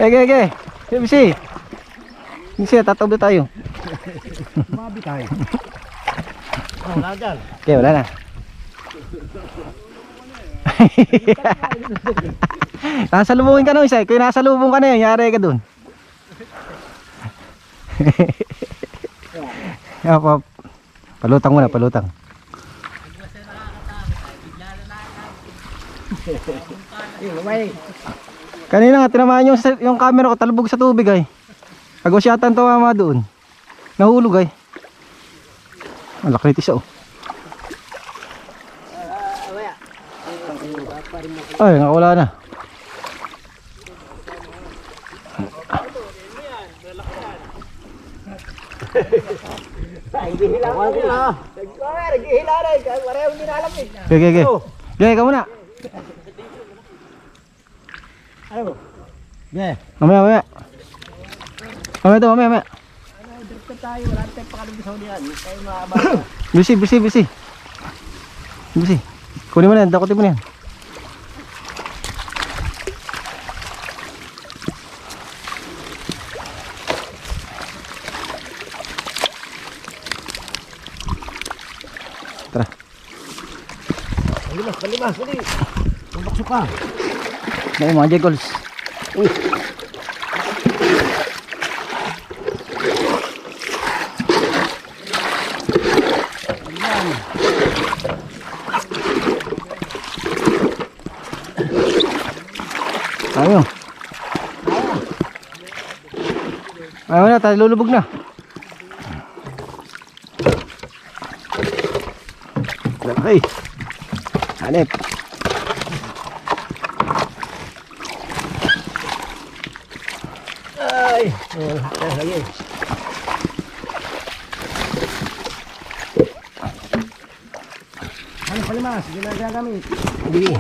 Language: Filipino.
Okay. Bisi. Bisi, tatabi tayo. Mabi tayo. Wala dyan. Okay, wala na. Nasalubungin ka na isa. Kung nasalubong ka na yun, yari ka dun. Palutang muna, palutang. Kanina nga tinamaan yung camera ko, talbog sa tubig ay. Agwasyatan to mama doon. Nahulog ay. Ang laki nito siya oh. Ay, nakawala na. Naghihila ko na. Naghihila na. Parehong dinalamig. Okay. Gaya ka muna. Ano? Yeah. Mamaya. Mamaya. Direkta tayo. Wala tayong pakalubis niyan. Tayo maabala. Bisi. Kunin mo na yan. Dakotin mo na yan. Tara. Palimas. Tumbakso pa. May mga jiggles. Ayaw na, tayo lulubog na. Okay. Hanip. Ay, lagi. Ano palimas? Ginagamit. Hindi.